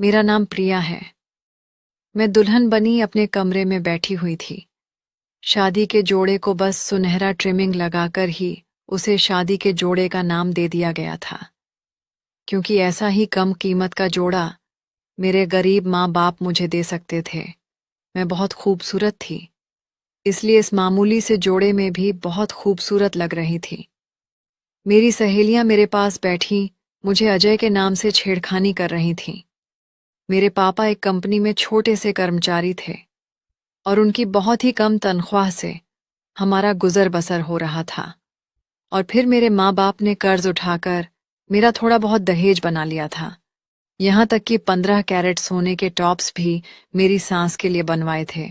मेरा नाम प्रिया है। मैं दुल्हन बनी अपने कमरे में बैठी हुई थी। शादी के जोड़े को बस सुनहरा ट्रिमिंग लगाकर ही उसे शादी के जोड़े का नाम दे दिया गया था, क्योंकि ऐसा ही कम कीमत का जोड़ा मेरे गरीब माँ बाप मुझे दे सकते थे। मैं बहुत खूबसूरत थी, इसलिए इस मामूली से जोड़े में भी बहुत खूबसूरत लग रही थी। मेरी सहेलियां मेरे पास बैठी मुझे अजय के नाम से छेड़खानी कर रही थीं। मेरे पापा एक कंपनी में छोटे से कर्मचारी थे और उनकी बहुत ही कम तनख्वाह से हमारा गुजर बसर हो रहा था। और फिर मेरे माँ बाप ने कर्ज उठाकर मेरा थोड़ा बहुत दहेज बना लिया था। यहाँ तक कि 15 कैरेट सोने के टॉप्स भी मेरी सास के लिए बनवाए थे।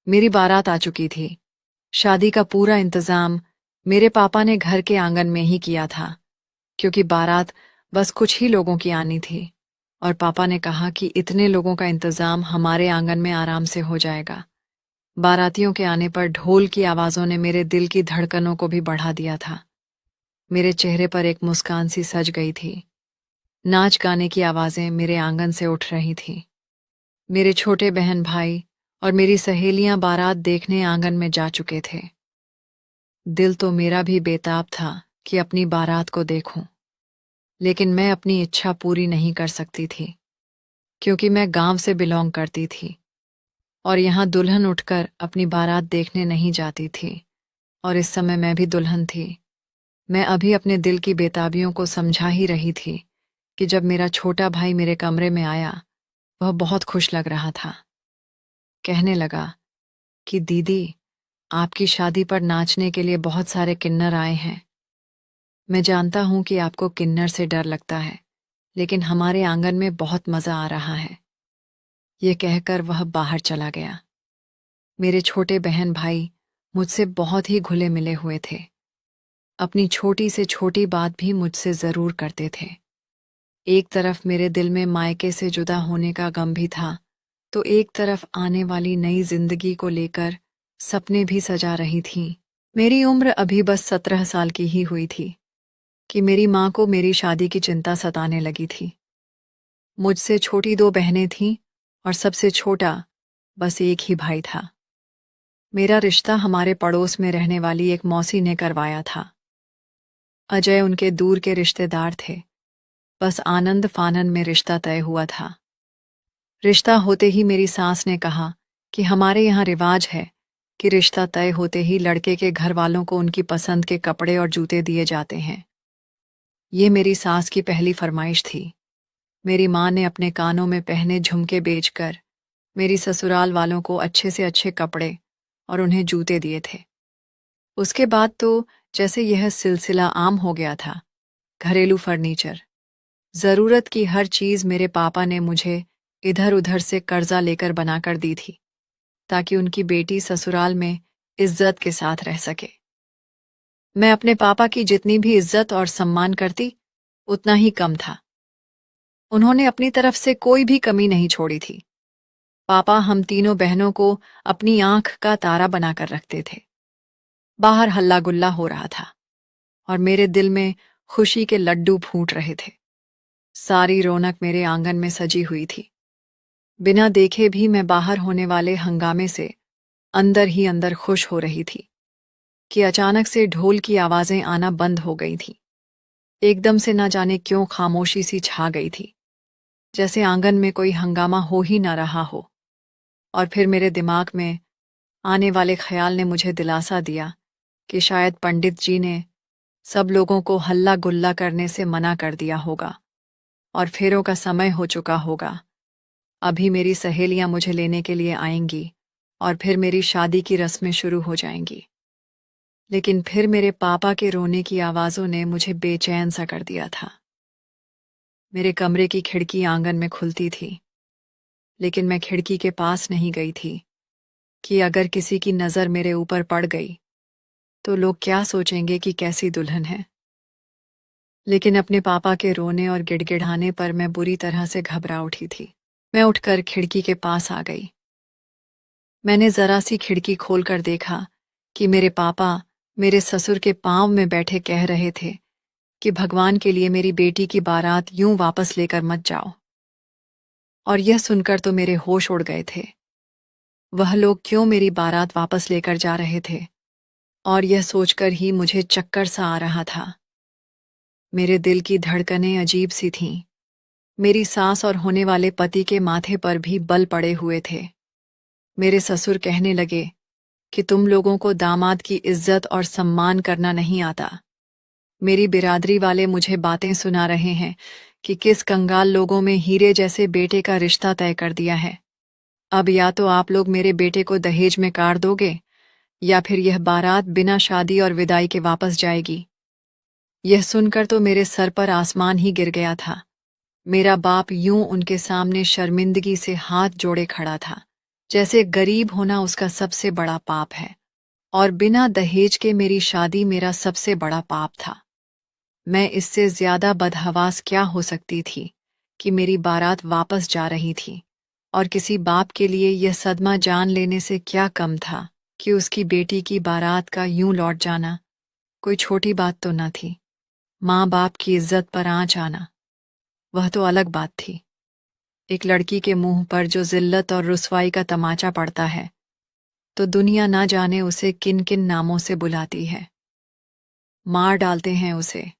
मेरी बारात आ चुकी थी। शादी का पूरा इंतजाम मेरे पापा ने घर के आंगन में ही किया था, क्योंकि बारात बस कुछ ही लोगों की आनी थी। और पापा ने कहा कि इतने लोगों का इंतजाम हमारे आंगन में आराम से हो जाएगा। बारातियों के आने पर ढोल की आवाज़ों ने मेरे दिल की धड़कनों को भी बढ़ा दिया था। मेरे चेहरे पर एक मुस्कान सी सज गई थी। नाच गाने की आवाज़ें मेरे आंगन से उठ रही थीं। मेरे छोटे बहन भाई और मेरी सहेलियां बारात देखने आंगन में जा चुके थे। दिल तो मेरा भी बेताब था कि अपनी बारात को देखूं, लेकिन मैं अपनी इच्छा पूरी नहीं कर सकती थी, क्योंकि मैं गांव से बिलोंग करती थी और यहाँ दुल्हन उठकर अपनी बारात देखने नहीं जाती थी। और इस समय मैं भी दुल्हन थी। मैं अभी अपने दिल की बेताबियों को समझा ही रही थी कि जब मेरा छोटा भाई मेरे कमरे में आया, वह बहुत खुश लग रहा था। कहने लगा कि दीदी, आपकी शादी पर नाचने के लिए बहुत सारे किन्नर आए हैं। मैं जानता हूं कि आपको किन्नर से डर लगता है, लेकिन हमारे आंगन में बहुत मजा आ रहा है। ये कहकर वह बाहर चला गया। मेरे छोटे बहन भाई मुझसे बहुत ही घुले मिले हुए थे। अपनी छोटी से छोटी बात भी मुझसे जरूर करते थे। एक तरफ मेरे दिल में मायके से जुदा होने का गम भी था, तो एक तरफ आने वाली नई जिंदगी को लेकर सपने भी सजा रही थीं। मेरी उम्र अभी बस 17 साल की ही हुई थी कि मेरी माँ को मेरी शादी की चिंता सताने लगी थी। मुझसे छोटी 2 बहनें थीं और सबसे छोटा बस एक ही भाई था। मेरा रिश्ता हमारे पड़ोस में रहने वाली एक मौसी ने करवाया था। अजय उनके दूर के रिश्तेदार थे। बस आनंद फानन में रिश्ता तय हुआ था। रिश्ता होते ही मेरी सास ने कहा कि हमारे यहाँ रिवाज है कि रिश्ता तय होते ही लड़के के घर वालों को उनकी पसंद के कपड़े और जूते दिए जाते हैं। ये मेरी सास की पहली फरमाइश थी। मेरी माँ ने अपने कानों में पहने झुमके बेचकर मेरी ससुराल वालों को अच्छे से अच्छे कपड़े और उन्हें जूते दिए थे। उसके बाद तो जैसे यह सिलसिला आम हो गया था। घरेलू फर्नीचर, जरूरत की हर चीज मेरे पापा ने मुझे इधर उधर से कर्जा लेकर बनाकर दी थी, ताकि उनकी बेटी ससुराल में इज्जत के साथ रह सके। मैं अपने पापा की जितनी भी इज्जत और सम्मान करती, उतना ही कम था। उन्होंने अपनी तरफ से कोई भी कमी नहीं छोड़ी थी। पापा हम तीनों बहनों को अपनी आंख का तारा बनाकर रखते थे। बाहर हल्ला गुल्ला हो रहा था और मेरे दिल में खुशी के लड्डू फूट रहे थे। सारी रौनक मेरे आंगन में सजी हुई थी। बिना देखे भी मैं बाहर होने वाले हंगामे से अंदर ही अंदर खुश हो रही थी कि अचानक से ढोल की आवाजें आना बंद हो गई थीं। एकदम से ना जाने क्यों खामोशी सी छा गई थी, जैसे आंगन में कोई हंगामा हो ही ना रहा हो। और फिर मेरे दिमाग में आने वाले ख्याल ने मुझे दिलासा दिया कि शायद पंडित जी ने सब लोगों को हल्ला गुल्ला करने से मना कर दिया होगा और फेरों का समय हो चुका होगा। अभी मेरी सहेलियां मुझे लेने के लिए आएंगी और फिर मेरी शादी की रस्में शुरू हो जाएंगी। लेकिन फिर मेरे पापा के रोने की आवाज़ों ने मुझे बेचैन सा कर दिया था। मेरे कमरे की खिड़की आंगन में खुलती थी, लेकिन मैं खिड़की के पास नहीं गई थी कि अगर किसी की नज़र मेरे ऊपर पड़ गई तो लोग क्या सोचेंगे कि कैसी दुल्हन है। लेकिन अपने पापा के रोने और गिड़गिड़ाने पर मैं बुरी तरह से घबरा उठी थी। मैं उठकर खिड़की के पास आ गई। मैंने जरा सी खिड़की खोलकर देखा कि मेरे पापा मेरे ससुर के पांव में बैठे कह रहे थे कि भगवान के लिए मेरी बेटी की बारात यूं वापस लेकर मत जाओ। और यह सुनकर तो मेरे होश उड़ गए थे। वह लोग क्यों मेरी बारात वापस लेकर जा रहे थे, और यह सोचकर ही मुझे चक्कर सा आ रहा था। मेरे दिल की धड़कनें अजीब सी थीं। मेरी सास और होने वाले पति के माथे पर भी बल पड़े हुए थे। मेरे ससुर कहने लगे कि तुम लोगों को दामाद की इज्जत और सम्मान करना नहीं आता। मेरी बिरादरी वाले मुझे बातें सुना रहे हैं कि किस कंगाल लोगों में हीरे जैसे बेटे का रिश्ता तय कर दिया है। अब या तो आप लोग मेरे बेटे को दहेज में काट दोगे, या फिर यह बारात बिना शादी और विदाई के वापस जाएगी। यह सुनकर तो मेरे सर पर आसमान ही गिर गया था। मेरा बाप यूं उनके सामने शर्मिंदगी से हाथ जोड़े खड़ा था, जैसे गरीब होना उसका सबसे बड़ा पाप है, और बिना दहेज के मेरी शादी मेरा सबसे बड़ा पाप था। मैं इससे ज्यादा बदहवास क्या हो सकती थी कि मेरी बारात वापस जा रही थी, और किसी बाप के लिए यह सदमा जान लेने से क्या कम था कि उसकी बेटी की बारात का यूं लौट जाना कोई छोटी बात तो न थी। माँ बाप की इज्जत पर आंच आना, वह तो अलग बात थी। एक लड़की के मुंह पर जो जिल्लत और रुसवाई का तमाचा पड़ता है, तो दुनिया ना जाने उसे किन किन नामों से बुलाती है। मार डालते हैं उसे,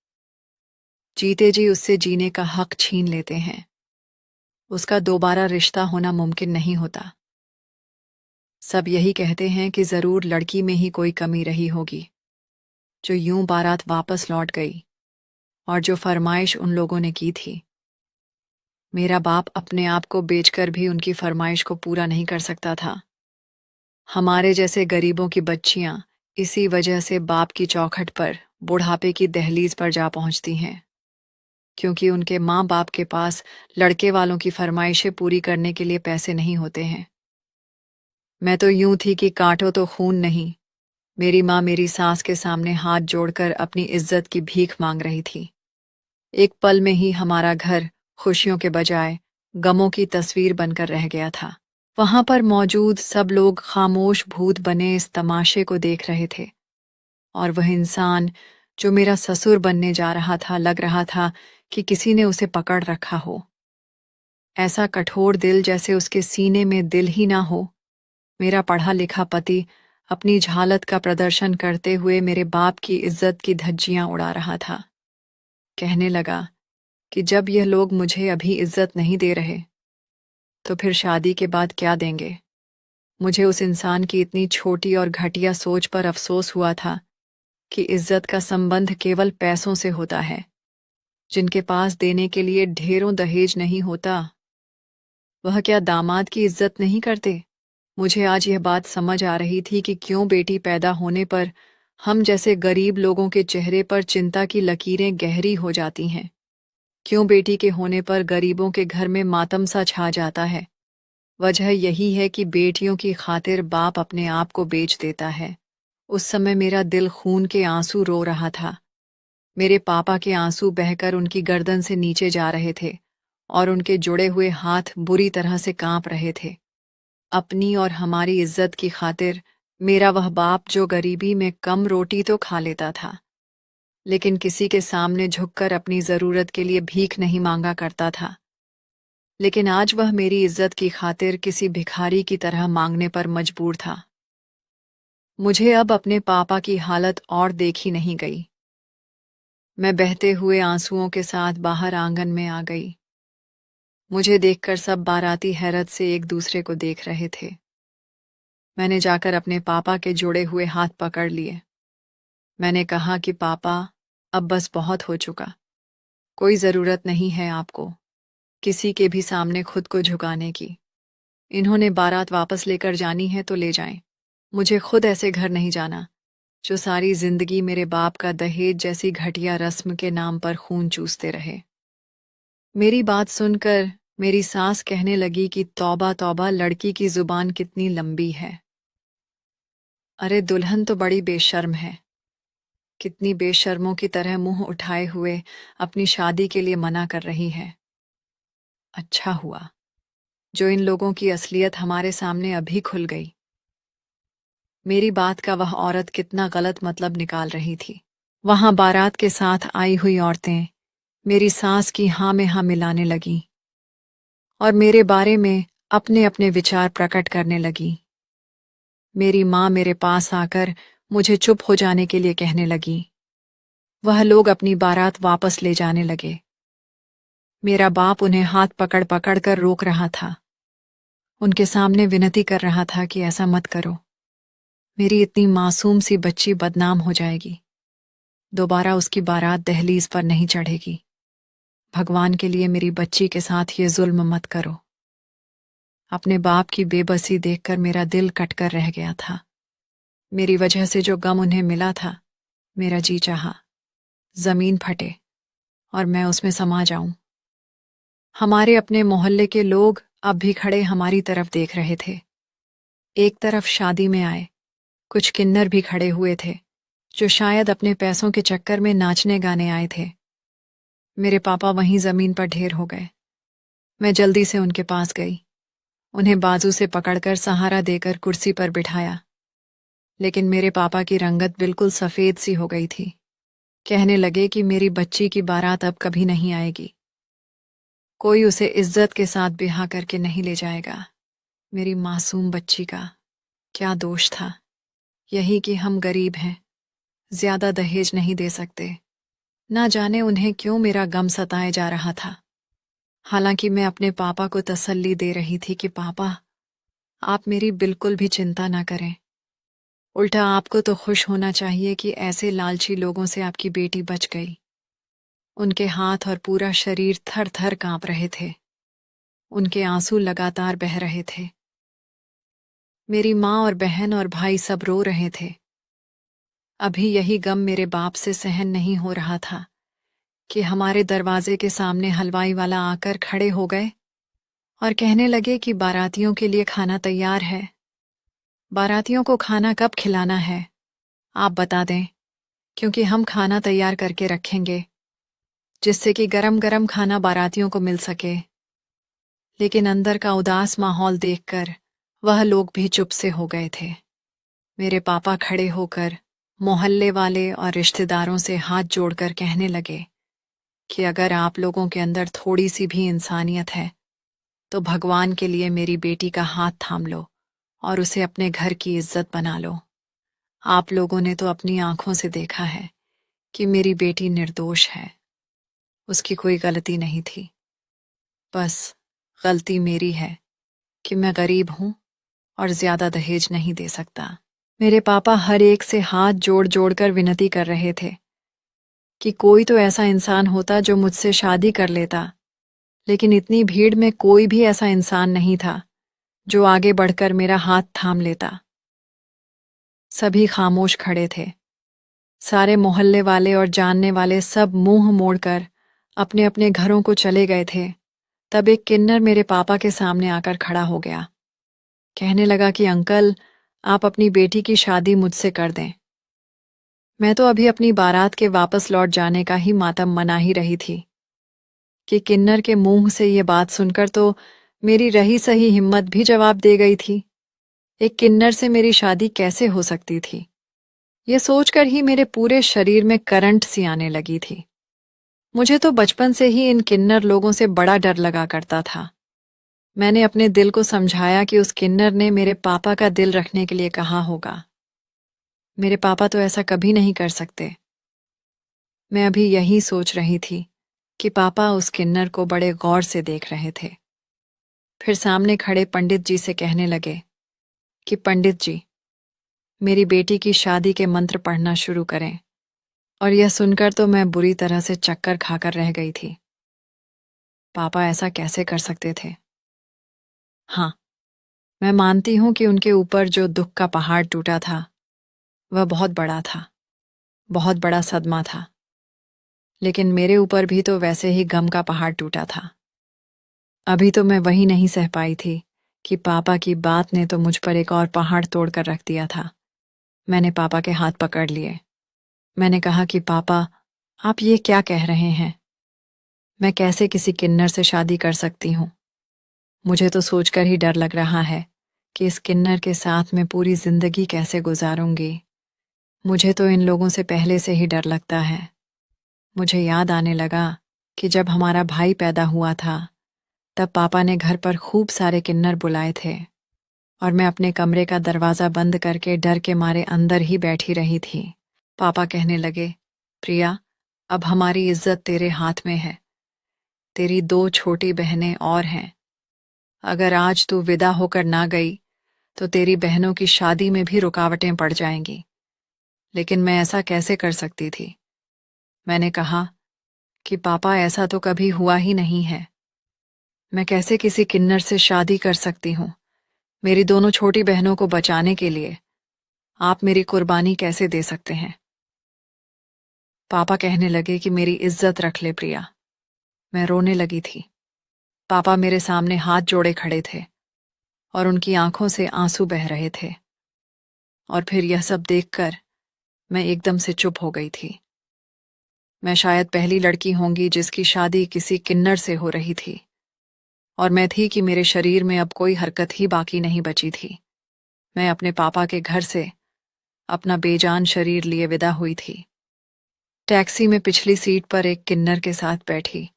जीते जी उससे जीने का हक छीन लेते हैं। उसका दोबारा रिश्ता होना मुमकिन नहीं होता। सब यही कहते हैं कि जरूर लड़की में ही कोई कमी रही होगी, जो यूं बारात वापस लौट गई, और जो फरमाइश उन लोगों ने की थी। मेरा बाप अपने आप को बेचकर भी उनकी फरमाइश को पूरा नहीं कर सकता था। हमारे जैसे गरीबों की बच्चियां इसी वजह से बाप की चौखट पर बुढ़ापे की दहलीज पर जा पहुंचती हैं, क्योंकि उनके माँ बाप के पास लड़के वालों की फरमाइशें पूरी करने के लिए पैसे नहीं होते हैं। मैं तो यूं थी कि काटो तो खून नहीं। मेरी माँ मेरी सास के सामने हाथ जोड़कर अपनी इज्जत की भीख मांग रही थी। एक पल में ही हमारा घर खुशियों के बजाय गमों की तस्वीर बनकर रह गया था। वहां पर मौजूद सब लोग खामोश भूत बने इस तमाशे को देख रहे थे, और वह इंसान जो मेरा ससुर बनने जा रहा था, लग रहा था कि किसी ने उसे पकड़ रखा हो। ऐसा कठोर दिल जैसे उसके सीने में दिल ही ना हो। मेरा पढ़ा लिखा पति अपनी झालत का प्रदर्शन करते हुए मेरे बाप की इज्जत की धज्जियां उड़ा रहा था। कहने लगा कि जब यह लोग मुझे अभी इज्जत नहीं दे रहे, तो फिर शादी के बाद क्या देंगे। मुझे उस इंसान की इतनी छोटी और घटिया सोच पर अफसोस हुआ था कि इज्जत का संबंध केवल पैसों से होता है, जिनके पास देने के लिए ढेरों दहेज नहीं होता। वह क्या दामाद की इज्जत नहीं करते। मुझे आज यह बात समझ आ रही थी कि क्यों बेटी पैदा होने पर हम जैसे गरीब लोगों के चेहरे पर चिंता की लकीरें गहरी हो जाती हैं। क्यों बेटी के होने पर गरीबों के घर में मातम सा छा जाता है। वजह यही है कि बेटियों की खातिर बाप अपने आप को बेच देता है। उस समय मेरा दिल खून के आंसू रो रहा था। मेरे पापा के आंसू बहकर उनकी गर्दन से नीचे जा रहे थे, और उनके जुड़े हुए हाथ बुरी तरह से कांप रहे थे। अपनी और हमारी इज्जत की खातिर मेरा वह बाप जो गरीबी में कम रोटी तो खा लेता था, लेकिन किसी के सामने झुककर अपनी जरूरत के लिए भीख नहीं मांगा करता था। लेकिन आज वह मेरी इज्जत की खातिर किसी भिखारी की तरह मांगने पर मजबूर था। मुझे अब अपने पापा की हालत और देखी नहीं गई। मैं बहते हुए आंसुओं के साथ बाहर आंगन में आ गई। मुझे देखकर सब बाराती हैरत से एक दूसरे को देख रहे थे। मैंने जाकर अपने पापा के जुड़े हुए हाथ पकड़ लिए। मैंने कहा कि पापा, अब बस बहुत हो चुका। कोई ज़रूरत नहीं है आपको किसी के भी सामने खुद को झुकाने की। इन्होंने बारात वापस लेकर जानी है तो ले जाएं। मुझे खुद ऐसे घर नहीं जाना जो सारी जिंदगी मेरे बाप का दहेज जैसी घटिया रस्म के नाम पर खून चूसते रहे। मेरी बात सुनकर मेरी सास कहने लगी कि तौबा तौबा, लड़की की जुबान कितनी लंबी है। अरे दुल्हन तो बड़ी बेशर्म है। कितनी बेशर्मों की तरह मुंह उठाए हुए अपनी शादी के लिए मना कर रही है। अच्छा हुआ जो इन लोगों की असलियत हमारे सामने अभी खुल गई। मेरी बात का वह औरत कितना गलत मतलब निकाल रही थी। वहां बारात के साथ आई हुई औरतें मेरी सास की हाँ में हाँ मिलाने लगीं। और मेरे बारे में अपने अपने विचार प्रकट करने लगी। मेरी माँ मेरे पास आकर मुझे चुप हो जाने के लिए कहने लगी। वह लोग अपनी बारात वापस ले जाने लगे। मेरा बाप उन्हें हाथ पकड़ पकड़ कर रोक रहा था। उनके सामने विनती कर रहा था कि ऐसा मत करो, मेरी इतनी मासूम सी बच्ची बदनाम हो जाएगी। दोबारा उसकी बारात दहलीज पर नहीं चढ़ेगी। भगवान के लिए मेरी बच्ची के साथ ये जुल्म मत करो। अपने बाप की बेबसी देखकर मेरा दिल कटकर रह गया था। मेरी वजह से जो गम उन्हें मिला था, मेरा जी चाहा जमीन फटे और मैं उसमें समा जाऊं। हमारे अपने मोहल्ले के लोग अब भी खड़े हमारी तरफ देख रहे थे। एक तरफ शादी में आए कुछ किन्नर भी खड़े हुए थे, जो शायद अपने पैसों के चक्कर में नाचने गाने आए थे। मेरे पापा वहीं जमीन पर ढेर हो गए। मैं जल्दी से उनके पास गई, उन्हें बाजू से पकड़कर सहारा देकर कुर्सी पर बिठाया। लेकिन मेरे पापा की रंगत बिल्कुल सफ़ेद सी हो गई थी। कहने लगे कि मेरी बच्ची की बारात अब कभी नहीं आएगी। कोई उसे इज्जत के साथ ब्याह करके नहीं ले जाएगा। मेरी मासूम बच्ची का क्या दोष था? यही कि हम गरीब हैं, ज्यादा दहेज नहीं दे सकते। ना जाने उन्हें क्यों मेरा गम सताए जा रहा था। हालांकि मैं अपने पापा को तसल्ली दे रही थी कि पापा, आप मेरी बिल्कुल भी चिंता ना करें। उल्टा आपको तो खुश होना चाहिए कि ऐसे लालची लोगों से आपकी बेटी बच गई। उनके हाथ और पूरा शरीर थर थर कांप रहे थे। उनके आंसू लगातार बह रहे थे। मेरी माँ और बहन और भाई सब रो रहे थे। अभी यही गम मेरे बाप से सहन नहीं हो रहा था कि हमारे दरवाजे के सामने हलवाई वाला आकर खड़े हो गए और कहने लगे कि बारातियों के लिए खाना तैयार है। बारातियों को खाना कब खिलाना है आप बता दें, क्योंकि हम खाना तैयार करके रखेंगे, जिससे कि गरम गरम खाना बारातियों को मिल सके। लेकिन अंदर का उदास माहौल देखकर वह लोग भी चुप से हो गए थे। मेरे पापा खड़े होकर मोहल्ले वाले और रिश्तेदारों से हाथ जोड़कर कहने लगे कि अगर आप लोगों के अंदर थोड़ी सी भी इंसानियत है तो भगवान के लिए मेरी बेटी का हाथ थाम लो और उसे अपने घर की इज्जत बना लो। आप लोगों ने तो अपनी आंखों से देखा है कि मेरी बेटी निर्दोष है, उसकी कोई गलती नहीं थी। बस गलती मेरी है कि मैं गरीब हूं और ज्यादा दहेज नहीं दे सकता। मेरे पापा हर एक से हाथ जोड़ जोड़ कर विनती कर रहे थे कि कोई तो ऐसा इंसान होता जो मुझसे शादी कर लेता। लेकिन इतनी भीड़ में कोई भी ऐसा इंसान नहीं था जो आगे बढ़कर मेरा हाथ थाम लेता। सभी खामोश खड़े थे। सारे मोहल्ले वाले और जानने वाले सब मुंह मोड़कर अपने अपने घरों को चले गए थे। तब एक किन्नर मेरे पापा के सामने आकर खड़ा हो गया। कहने लगा कि अंकल, आप अपनी बेटी की शादी मुझसे कर दें। मैं तो अभी अपनी बारात के वापस लौट जाने का ही मातम मना ही रही थी कि किन्नर के मुंह से ये बात सुनकर तो मेरी रही सही हिम्मत भी जवाब दे गई थी। एक किन्नर से मेरी शादी कैसे हो सकती थी, ये सोचकर ही मेरे पूरे शरीर में करंट सी आने लगी थी। मुझे तो बचपन से ही इन किन्नर लोगों से बड़ा डर लगा करता था। मैंने अपने दिल को समझाया कि उस किन्नर ने मेरे पापा का दिल रखने के लिए कहा होगा। मेरे पापा तो ऐसा कभी नहीं कर सकते। मैं अभी यही सोच रही थी कि पापा उस किन्नर को बड़े गौर से देख रहे थे। फिर सामने खड़े पंडित जी से कहने लगे कि पंडित जी, मेरी बेटी की शादी के मंत्र पढ़ना शुरू करें। और यह सुनकर तो मैं बुरी तरह से चक्कर खाकर रह गई थी। पापा ऐसा कैसे कर सकते थे? हाँ, मैं मानती हूं कि उनके ऊपर जो दुख का पहाड़ टूटा था वह बहुत बड़ा था, बहुत बड़ा सदमा था। लेकिन मेरे ऊपर भी तो वैसे ही गम का पहाड़ टूटा था। अभी तो मैं वही नहीं सह पाई थी कि पापा की बात ने तो मुझ पर एक और पहाड़ तोड़कर रख दिया था। मैंने पापा के हाथ पकड़ लिए। मैंने कहा कि पापा, आप ये क्या कह रहे हैं? मैं कैसे किसी किन्नर से शादी कर सकती हूँ? मुझे तो सोचकर ही डर लग रहा है कि इस किन्नर के साथ मैं पूरी जिंदगी कैसे गुजारूंगी। मुझे तो इन लोगों से पहले से ही डर लगता है। मुझे याद आने लगा कि जब हमारा भाई पैदा हुआ था तब पापा ने घर पर खूब सारे किन्नर बुलाए थे और मैं अपने कमरे का दरवाज़ा बंद करके डर के मारे अंदर ही बैठी रही थी। पापा कहने लगे, प्रिया, अब हमारी इज्जत तेरे हाथ में है। तेरी 2 छोटी बहनें और हैं। अगर आज तू विदा होकर ना गई तो तेरी बहनों की शादी में भी रुकावटें पड़ जाएंगी। लेकिन मैं ऐसा कैसे कर सकती थी? मैंने कहा कि पापा, ऐसा तो कभी हुआ ही नहीं है। मैं कैसे किसी किन्नर से शादी कर सकती हूँ? मेरी दोनों छोटी बहनों को बचाने के लिए आप मेरी कुर्बानी कैसे दे सकते हैं? पापा कहने लगे कि मेरी इज्जत रख ले प्रिया। मैं रोने लगी थी। पापा मेरे सामने हाथ जोड़े खड़े थे और उनकी आंखों से आंसू बह रहे थे। और फिर यह सब देखकर मैं एकदम से चुप हो गई थी। मैं शायद पहली लड़की होंगी जिसकी शादी किसी किन्नर से हो रही थी, और मैं थी कि मेरे शरीर में अब कोई हरकत ही बाकी नहीं बची थी। मैं अपने पापा के घर से अपना बेजान शरीर लिए विदा हुई थी। टैक्सी में पिछली सीट पर एक किन्नर के साथ बैठी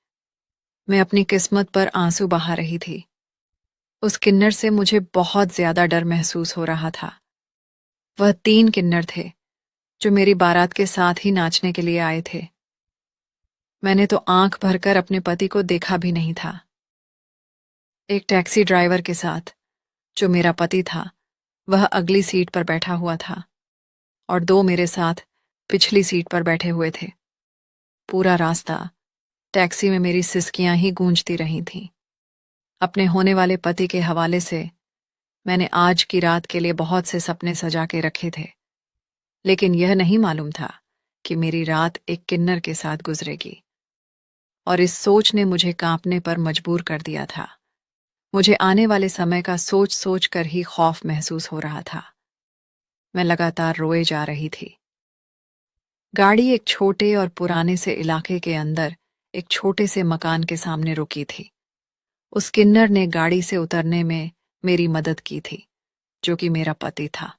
मैं अपनी किस्मत पर आंसू बहा रही थी। उस किन्नर से मुझे बहुत ज्यादा डर महसूस हो रहा था। वह 3 किन्नर थे जो मेरी बारात के साथ ही नाचने के लिए आए थे। मैंने तो आंख भरकर अपने पति को देखा भी नहीं था। एक टैक्सी ड्राइवर के साथ, जो मेरा पति था, वह अगली सीट पर बैठा हुआ था और 2 मेरे साथ पिछली सीट पर बैठे हुए थे। पूरा रास्ता टैक्सी में मेरी सिसकियां ही गूंजती रही थीं। अपने होने वाले पति के हवाले से मैंने आज की रात के लिए बहुत से सपने सजा के रखे थे, लेकिन यह नहीं मालूम था कि मेरी रात एक किन्नर के साथ गुजरेगी। और इस सोच ने मुझे कांपने पर मजबूर कर दिया था। मुझे आने वाले समय का सोच सोच कर ही खौफ महसूस हो रहा था। मैं लगातार रोए जा रही थी। गाड़ी एक छोटे और पुराने से इलाके के अंदर एक छोटे से मकान के सामने रुकी थी। उस किन्नर ने गाड़ी से उतरने में मेरी मदद की थी, जो कि मेरा पति था।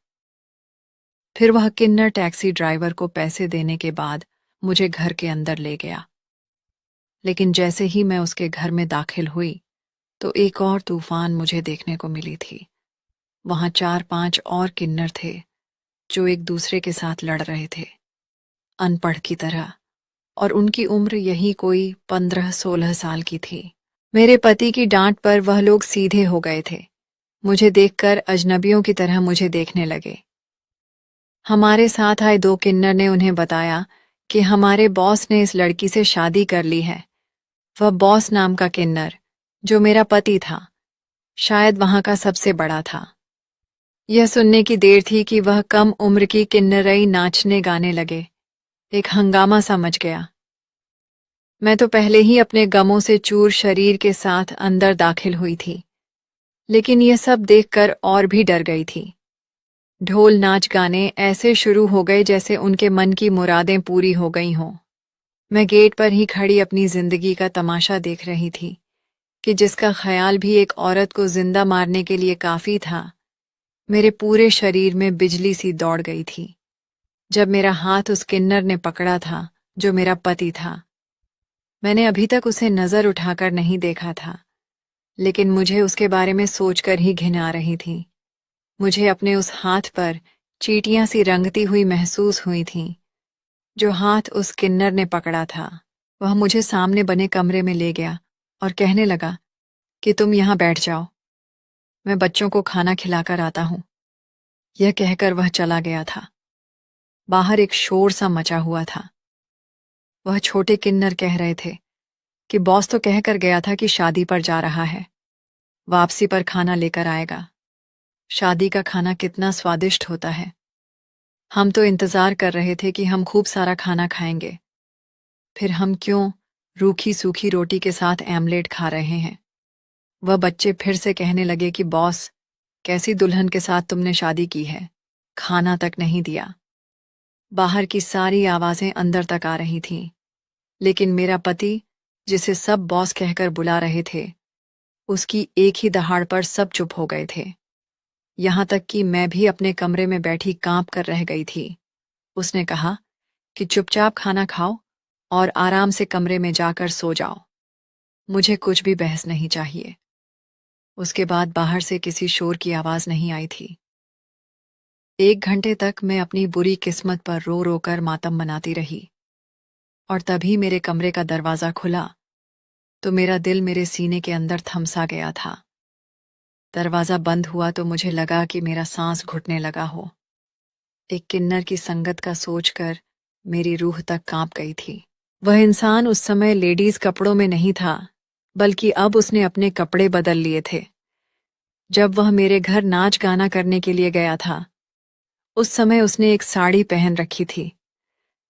फिर वह किन्नर टैक्सी ड्राइवर को पैसे देने के बाद मुझे घर के अंदर ले गया। लेकिन जैसे ही मैं उसके घर में दाखिल हुई तो एक और तूफान मुझे देखने को मिली थी। वहां 4-5 और किन्नर थे जो एक दूसरे के साथ लड़ रहे थे, अनपढ़ की तरह, और उनकी उम्र यही कोई 15-16 साल की थी। मेरे पति की डांट पर वह लोग सीधे हो गए थे। मुझे देखकर अजनबियों की तरह मुझे देखने लगे। हमारे साथ आए 2 किन्नर ने उन्हें बताया कि हमारे बॉस ने इस लड़की से शादी कर ली है। वह बॉस नाम का किन्नर, जो मेरा पति था, शायद वहां का सबसे बड़ा था। यह सुनने की देर थी कि वह कम उम्र की किन्नरई नाचने गाने लगे। एक हंगामा सा मच गया। मैं तो पहले ही अपने गमों से चूर शरीर के साथ अंदर दाखिल हुई थी, लेकिन यह सब देखकर और भी डर गई थी। ढोल नाच गाने ऐसे शुरू हो गए जैसे उनके मन की मुरादें पूरी हो गई हों। मैं गेट पर ही खड़ी अपनी जिंदगी का तमाशा देख रही थी कि जिसका ख्याल भी एक औरत को जिंदा मारने के लिए काफी था। मेरे पूरे शरीर में बिजली सी दौड़ गई थी जब मेरा हाथ उस किन्नर ने पकड़ा था, जो मेरा पति था। मैंने अभी तक उसे नजर उठाकर नहीं देखा था, लेकिन मुझे उसके बारे में सोचकर ही घिन आ रही थी। मुझे अपने उस हाथ पर चींटियां सी रंगती हुई महसूस हुई थीं। जो हाथ उस किन्नर ने पकड़ा था, वह मुझे सामने बने कमरे में ले गया और कहने लगा कि तुम यहां बैठ जाओ, मैं बच्चों को खाना खिलाकर आता हूं। यह कहकर वह चला गया था। बाहर एक शोर सा मचा हुआ था। वह छोटे किन्नर कह रहे थे कि बॉस तो कहकर गया था कि शादी पर जा रहा है, वापसी पर खाना लेकर आएगा। शादी का खाना कितना स्वादिष्ट होता है। हम तो इंतजार कर रहे थे कि हम खूब सारा खाना खाएंगे। फिर हम क्यों रूखी सूखी रोटी के साथ आमलेट खा रहे हैं? वह बच्चे फिर से कहने लगे कि बॉस, कैसी दुल्हन के साथ तुमने शादी की है, खाना तक नहीं दिया। बाहर की सारी आवाजें अंदर तक आ रही थीं, लेकिन मेरा पति, जिसे सब बॉस कहकर बुला रहे थे, उसकी एक ही दहाड़ पर सब चुप हो गए थे। यहां तक कि मैं भी अपने कमरे में बैठी कांप कर रह गई थी। उसने कहा कि चुपचाप खाना खाओ और आराम से कमरे में जाकर सो जाओ। मुझे कुछ भी बहस नहीं चाहिए। उसके बाद बाहर से किसी शोर की आवाज नहीं आई थी। 1 घंटे तक मैं अपनी बुरी किस्मत पर रो रो कर मातम मनाती रही। और तभी मेरे कमरे का दरवाजा खुला तो मेरा दिल मेरे सीने के अंदर थमसा गया था। दरवाजा बंद हुआ तो मुझे लगा कि मेरा सांस घुटने लगा हो। एक किन्नर की संगत का सोचकर मेरी रूह तक कांप गई थी। वह इंसान उस समय लेडीज कपड़ों में नहीं था, बल्कि अब उसने अपने कपड़े बदल लिए थे। जब वह मेरे घर नाच गाना करने के लिए गया था, उस समय उसने एक साड़ी पहन रखी थी,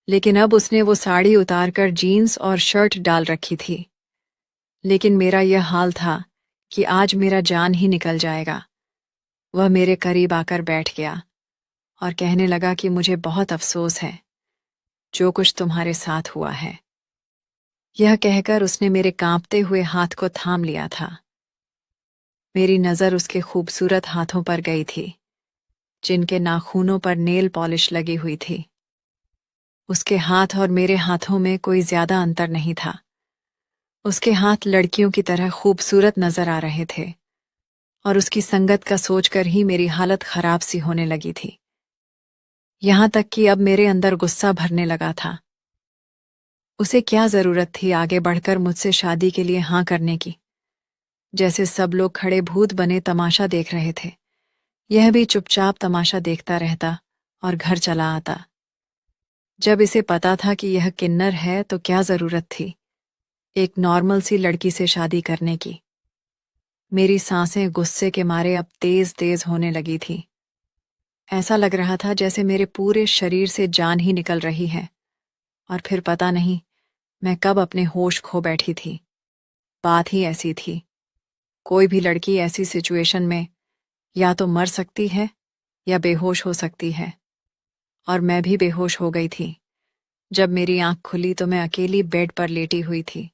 लेकिन अब उसने वो साड़ी उतारकर जीन्स और शर्ट डाल रखी थी। लेकिन मेरा यह हाल था कि आज मेरा जान ही निकल जाएगा। वह मेरे करीब आकर बैठ गया और कहने लगा कि मुझे बहुत अफसोस है जो कुछ तुम्हारे साथ हुआ है। यह कहकर उसने मेरे कांपते हुए हाथ को थाम लिया था। मेरी नज़र उसके खूबसूरत हाथों पर गई थी, जिनके नाखूनों पर नेल पॉलिश लगी हुई थी। उसके हाथ और मेरे हाथों में कोई ज्यादा अंतर नहीं था। उसके हाथ लड़कियों की तरह खूबसूरत नजर आ रहे थे और उसकी संगत का सोचकर ही मेरी हालत खराब सी होने लगी थी। यहां तक कि अब मेरे अंदर गुस्सा भरने लगा था। उसे क्या जरूरत थी आगे बढ़कर मुझसे शादी के लिए हाँ करने की। जैसे सब लोग खड़े भूत बने तमाशा देख रहे थे, यह भी चुपचाप तमाशा देखता रहता और घर चला आता। जब इसे पता था कि यह किन्नर है तो क्या जरूरत थी एक नॉर्मल सी लड़की से शादी करने की। मेरी सांसें गुस्से के मारे अब तेज तेज होने लगी थी। ऐसा लग रहा था जैसे मेरे पूरे शरीर से जान ही निकल रही है। और फिर पता नहीं मैं कब अपने होश खो बैठी थी। बात ही ऐसी थी। कोई भी लड़की ऐसी सिचुएशन में या तो मर सकती है या बेहोश हो सकती है। और मैं भी बेहोश हो गई थी। जब मेरी आंख खुली तो मैं अकेली बेड पर लेटी हुई थी।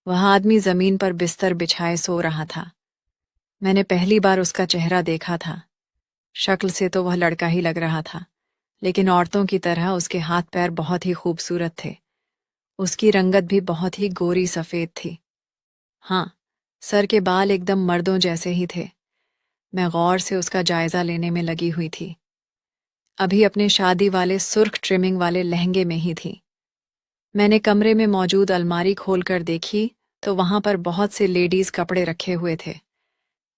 वह आदमी जमीन पर बिस्तर बिछाए सो रहा था। मैंने पहली बार उसका चेहरा देखा था। शक्ल से तो वह लड़का ही लग रहा था, लेकिन औरतों की तरह उसके हाथ पैर बहुत ही खूबसूरत थे। उसकी रंगत भी बहुत ही गोरी सफेद थी। हाँ, सर के बाल एकदम मर्दों जैसे ही थे। मैं गौर से उसका जायजा लेने में लगी हुई थी। अभी अपने शादी वाले सुर्ख ट्रिमिंग वाले लहंगे में ही थी। मैंने कमरे में मौजूद अलमारी खोलकर देखी तो वहां पर बहुत से लेडीज कपड़े रखे हुए थे।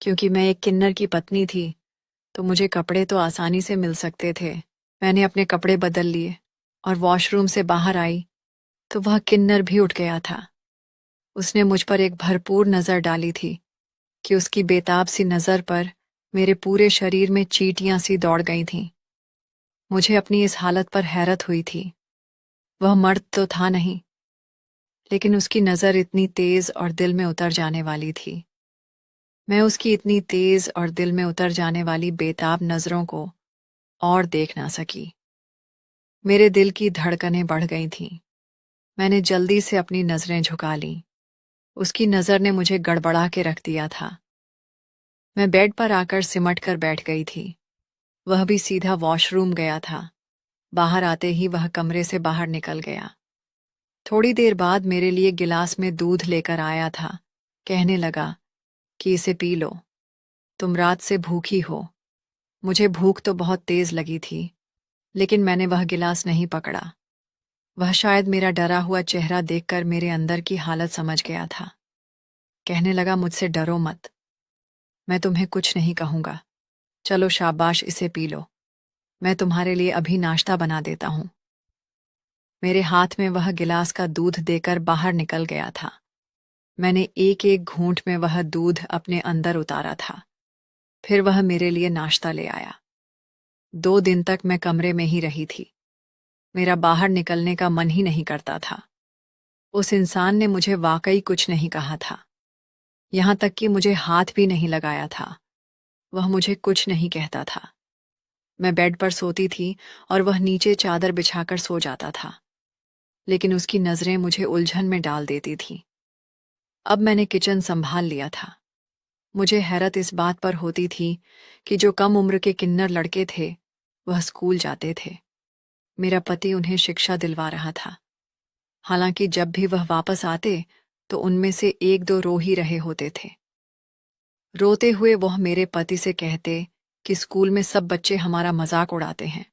क्योंकि मैं एक किन्नर की पत्नी थी तो मुझे कपड़े तो आसानी से मिल सकते थे। मैंने अपने कपड़े बदल लिए और वॉशरूम से बाहर आई तो वह किन्नर भी उठ गया था। उसने मुझ पर एक भरपूर नज़र डाली थी कि उसकी बेताब सी नज़र पर मेरे पूरे शरीर में चींटियां सी दौड़ गई थीं। मुझे अपनी इस हालत पर हैरत हुई थी। वह मर्द तो था नहीं, लेकिन उसकी नज़र इतनी तेज और दिल में उतर जाने वाली थी। मैं उसकी इतनी तेज और दिल में उतर जाने वाली बेताब नज़रों को और देख ना सकी। मेरे दिल की धड़कनें बढ़ गई थीं। मैंने जल्दी से अपनी नज़रें झुका लीं। उसकी नज़र ने मुझे गड़बड़ा के रख दिया था। मैं बेड पर आकर सिमट कर बैठ गई थी। वह भी सीधा वॉशरूम गया था। बाहर आते ही वह कमरे से बाहर निकल गया। थोड़ी देर बाद मेरे लिए गिलास में दूध लेकर आया था। कहने लगा कि इसे पी लो, तुम रात से भूखी हो। मुझे भूख तो बहुत तेज लगी थी, लेकिन मैंने वह गिलास नहीं पकड़ा। वह शायद मेरा डरा हुआ चेहरा देखकर मेरे अंदर की हालत समझ गया था। कहने लगा, मुझसे डरो मत, मैं तुम्हें कुछ नहीं कहूंगा। चलो शाबाश, इसे पी लो। मैं तुम्हारे लिए अभी नाश्ता बना देता हूं। मेरे हाथ में वह गिलास का दूध देकर बाहर निकल गया था। मैंने एक एक घूंट में वह दूध अपने अंदर उतारा था। फिर वह मेरे लिए नाश्ता ले आया। 2 दिन तक मैं कमरे में ही रही थी। मेरा बाहर निकलने का मन ही नहीं करता था। उस इंसान ने मुझे वाकई कुछ नहीं कहा था। यहां तक कि मुझे हाथ भी नहीं लगाया था। वह मुझे कुछ नहीं कहता था। मैं बेड पर सोती थी और वह नीचे चादर बिछाकर सो जाता था, लेकिन उसकी नजरें मुझे उलझन में डाल देती थीं। अब मैंने किचन संभाल लिया था। मुझे हैरत इस बात पर होती थी कि जो कम उम्र के किन्नर लड़के थे वह स्कूल जाते थे। मेरा पति उन्हें शिक्षा दिलवा रहा था। हालांकि जब भी वह वापस आते तो उनमें से एक दो रो ही रहे होते थे। रोते हुए वह मेरे पति से कहते कि स्कूल में सब बच्चे हमारा मजाक उड़ाते हैं,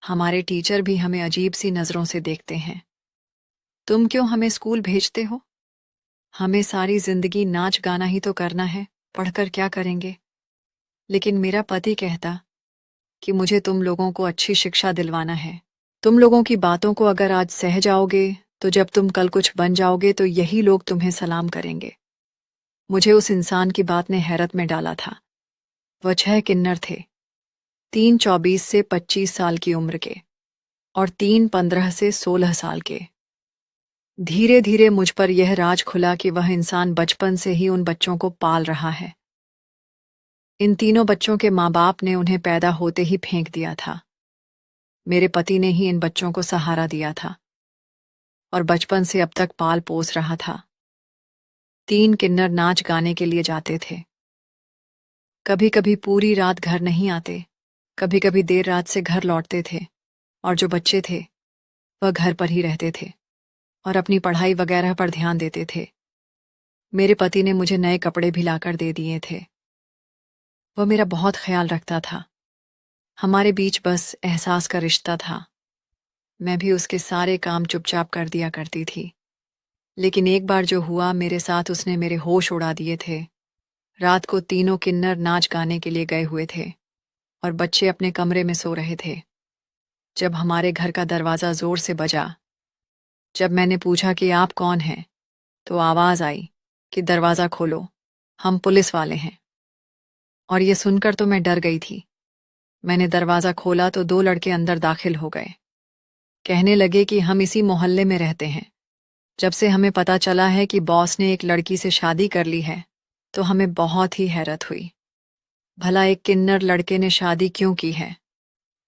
हमारे टीचर भी हमें अजीब सी नजरों से देखते हैं। तुम क्यों हमें स्कूल भेजते हो? हमें सारी जिंदगी नाच गाना ही तो करना है, पढ़कर क्या करेंगे? लेकिन मेरा पति कहता कि मुझे तुम लोगों को अच्छी शिक्षा दिलवाना है। तुम लोगों की बातों को अगर आज सह जाओगे तो जब तुम कल कुछ बन जाओगे तो यही लोग तुम्हें सलाम करेंगे। मुझे उस इंसान की बात ने हैरत में डाला था। वह 6 किन्नर थे, 3 24 से 25 साल की उम्र के और 3 15 से 16 साल के। धीरे धीरे मुझ पर यह राज खुला कि वह इंसान बचपन से ही उन बच्चों को पाल रहा है। इन तीनों बच्चों के माँ बाप ने उन्हें पैदा होते ही फेंक दिया था। मेरे पति ने ही इन बच्चों को सहारा दिया था और बचपन से अब तक पाल पोस रहा था। 3 किन्नर नाच गाने के लिए जाते थे। कभी कभी पूरी रात घर नहीं आते, कभी कभी देर रात से घर लौटते थे और जो बच्चे थे वह घर पर ही रहते थे और अपनी पढ़ाई वगैरह पर ध्यान देते थे। मेरे पति ने मुझे नए कपड़े भी लाकर दे दिए थे। वह मेरा बहुत ख्याल रखता था। हमारे बीच बस एहसास का रिश्ता था। मैं भी उसके सारे काम चुपचाप कर दिया करती थी। लेकिन एक बार जो हुआ मेरे साथ, उसने मेरे होश उड़ा दिए थे। रात को तीनों किन्नर नाच गाने के लिए गए हुए थे और बच्चे अपने कमरे में सो रहे थे। जब हमारे घर का दरवाज़ा जोर से बजा, जब मैंने पूछा कि आप कौन हैं, तो आवाज़ आई कि दरवाज़ा खोलो, हम पुलिस वाले हैं। और ये सुनकर तो मैं डर गई थी। मैंने दरवाज़ा खोला तो 2 लड़के अंदर दाखिल हो गए। कहने लगे कि हम इसी मोहल्ले में रहते हैं। जब से हमें पता चला है कि बॉस ने एक लड़की से शादी कर ली है तो हमें बहुत ही हैरत हुई। भला एक किन्नर लड़के ने शादी क्यों की है?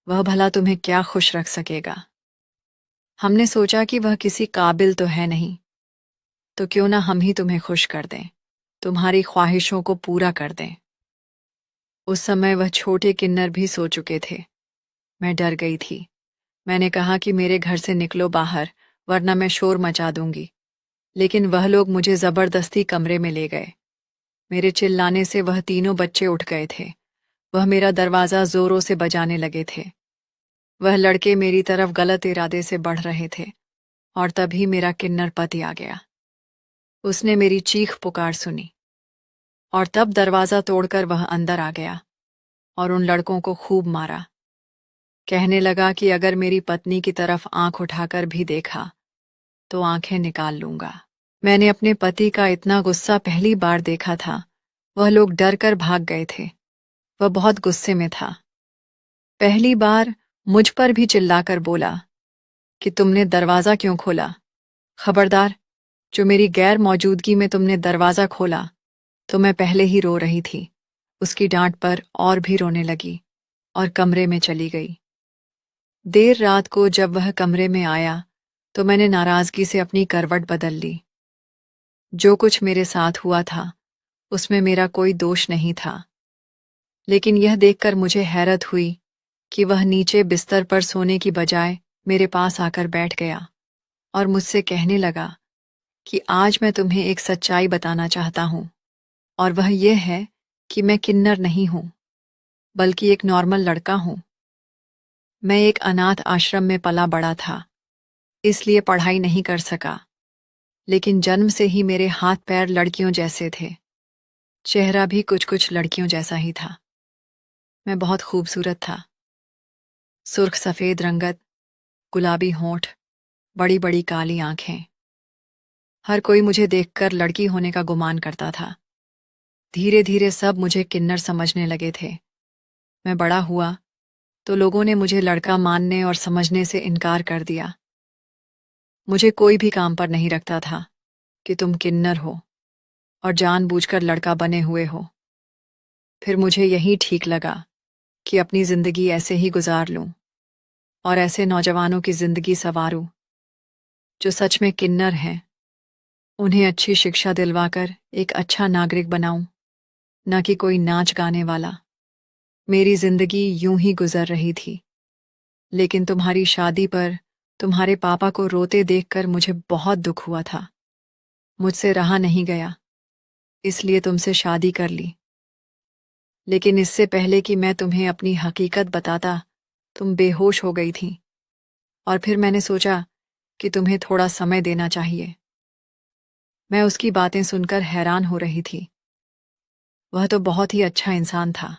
वह भला तुम्हें क्या खुश रख सकेगा? हमने सोचा कि वह किसी काबिल तो है नहीं, तो क्यों ना हम ही तुम्हें खुश कर दें, तुम्हारी ख्वाहिशों को पूरा कर दें। उस समय वह छोटे किन्नर भी सो चुके थे। मैं डर गई थी। मैंने कहा कि मेरे घर से निकलो बाहर, वरना मैं शोर मचा दूंगी। लेकिन वह लोग मुझे जबरदस्ती कमरे में ले गए। मेरे चिल्लाने से वह तीनों बच्चे उठ गए थे। वह मेरा दरवाज़ा जोरों से बजाने लगे थे। वह लड़के मेरी तरफ गलत इरादे से बढ़ रहे थे और तभी मेरा किन्नर पति आ गया। उसने मेरी चीख पुकार सुनी और तब दरवाज़ा तोड़कर वह अंदर आ गया और उन लड़कों को खूब मारा। कहने लगा कि अगर मेरी पत्नी की तरफ आंख उठाकर भी देखा तो आंखें निकाल लूंगा। मैंने अपने पति का इतना गुस्सा पहली बार देखा था। वह लोग डर कर भाग गए थे। वह बहुत गुस्से में था। पहली बार मुझ पर भी चिल्लाकर बोला कि तुमने दरवाज़ा क्यों खोला? खबरदार, जो मेरी गैर मौजूदगी में तुमने दरवाज़ा खोला। तो मैं पहले ही रो रही थी। उसकी डांट पर और भी रोने लगी और कमरे में चली गई। देर रात को जब वह कमरे में आया तो मैंने नाराज़गी से अपनी करवट बदल ली। जो कुछ मेरे साथ हुआ था उसमें मेरा कोई दोष नहीं था, लेकिन यह देखकर मुझे हैरत हुई कि वह नीचे बिस्तर पर सोने की बजाय मेरे पास आकर बैठ गया और मुझसे कहने लगा कि आज मैं तुम्हें एक सच्चाई बताना चाहता हूँ, और वह यह है कि मैं किन्नर नहीं हूँ, बल्कि एक नॉर्मल लड़का हूँ। मैं एक अनाथ आश्रम में पला बड़ा था, इसलिए पढ़ाई नहीं कर सका। लेकिन जन्म से ही मेरे हाथ पैर लड़कियों जैसे थे, चेहरा भी कुछ कुछ लड़कियों जैसा ही था। मैं बहुत खूबसूरत था। सुर्ख सफ़ेद रंगत, गुलाबी होंठ, बड़ी बड़ी काली आंखें। हर कोई मुझे देखकर लड़की होने का गुमान करता था। धीरे धीरे सब मुझे किन्नर समझने लगे थे। मैं बड़ा हुआ तो लोगों ने मुझे लड़का मानने और समझने से इनकार कर दिया। मुझे कोई भी काम पर नहीं रखता था कि तुम किन्नर हो और जानबूझकर लड़का बने हुए हो। फिर मुझे यही ठीक लगा कि अपनी ज़िंदगी ऐसे ही गुजार लूं और ऐसे नौजवानों की ज़िंदगी संवारूं जो सच में किन्नर हैं। उन्हें अच्छी शिक्षा दिलवाकर एक अच्छा नागरिक बनाऊं, न कि कोई नाच गाने वाला। मेरी ज़िंदगी यूं ही गुजर रही थी। लेकिन तुम्हारी शादी पर तुम्हारे पापा को रोते देखकर मुझे बहुत दुख हुआ था। मुझसे रहा नहीं गया, इसलिए तुमसे शादी कर ली। लेकिन इससे पहले कि मैं तुम्हें अपनी हकीकत बताता, तुम बेहोश हो गई थी। और फिर मैंने सोचा कि तुम्हें थोड़ा समय देना चाहिए। मैं उसकी बातें सुनकर हैरान हो रही थी। वह तो बहुत ही अच्छा इंसान था।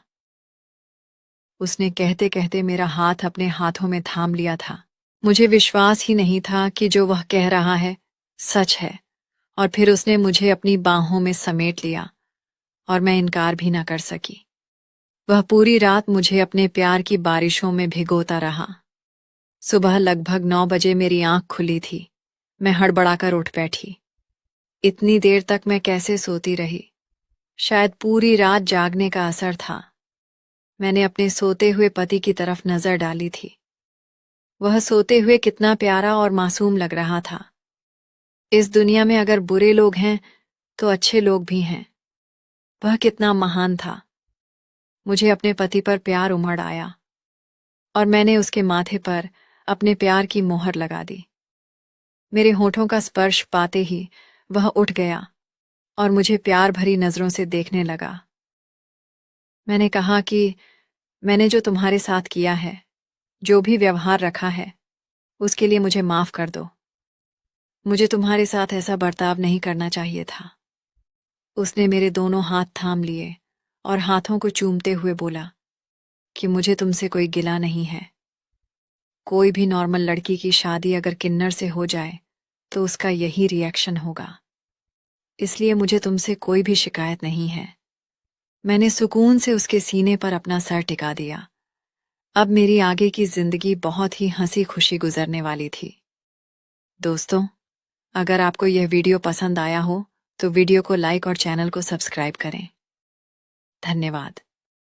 उसने कहते कहते मेरा हाथ अपने हाथों में थाम लिया था। मुझे विश्वास ही नहीं था कि जो वह कह रहा है सच है। और फिर उसने मुझे अपनी बाहों में समेट लिया और मैं इनकार भी ना कर सकी। वह पूरी रात मुझे अपने प्यार की बारिशों में भिगोता रहा। सुबह लगभग 9 बजे मेरी आंख खुली थी। मैं हड़बड़ाकर उठ बैठी। इतनी देर तक मैं कैसे सोती रही? शायद पूरी रात जागने का असर था। मैंने अपने सोते हुए पति की तरफ नजर डाली थी। वह सोते हुए कितना प्यारा और मासूम लग रहा था। इस दुनिया में अगर बुरे लोग हैं तो अच्छे लोग भी हैं। वह कितना महान था। मुझे अपने पति पर प्यार उमड़ आया और मैंने उसके माथे पर अपने प्यार की मोहर लगा दी। मेरे होठों का स्पर्श पाते ही वह उठ गया और मुझे प्यार भरी नजरों से देखने लगा। मैंने कहा कि मैंने जो तुम्हारे साथ किया है, जो भी व्यवहार रखा है, उसके लिए मुझे माफ कर दो। मुझे तुम्हारे साथ ऐसा बर्ताव नहीं करना चाहिए था। उसने मेरे दोनों हाथ थाम लिए और हाथों को चूमते हुए बोला कि मुझे तुमसे कोई गिला नहीं है। कोई भी नॉर्मल लड़की की शादी अगर किन्नर से हो जाए तो उसका यही रिएक्शन होगा। इसलिए मुझे तुमसे कोई भी शिकायत नहीं है। मैंने सुकून से उसके सीने पर अपना सर टिका दिया। अब मेरी आगे की जिंदगी बहुत ही हंसी खुशी गुजरने वाली थी। दोस्तों, अगर आपको यह वीडियो पसंद आया हो तो वीडियो को लाइक और चैनल को सब्सक्राइब करें। धन्यवाद।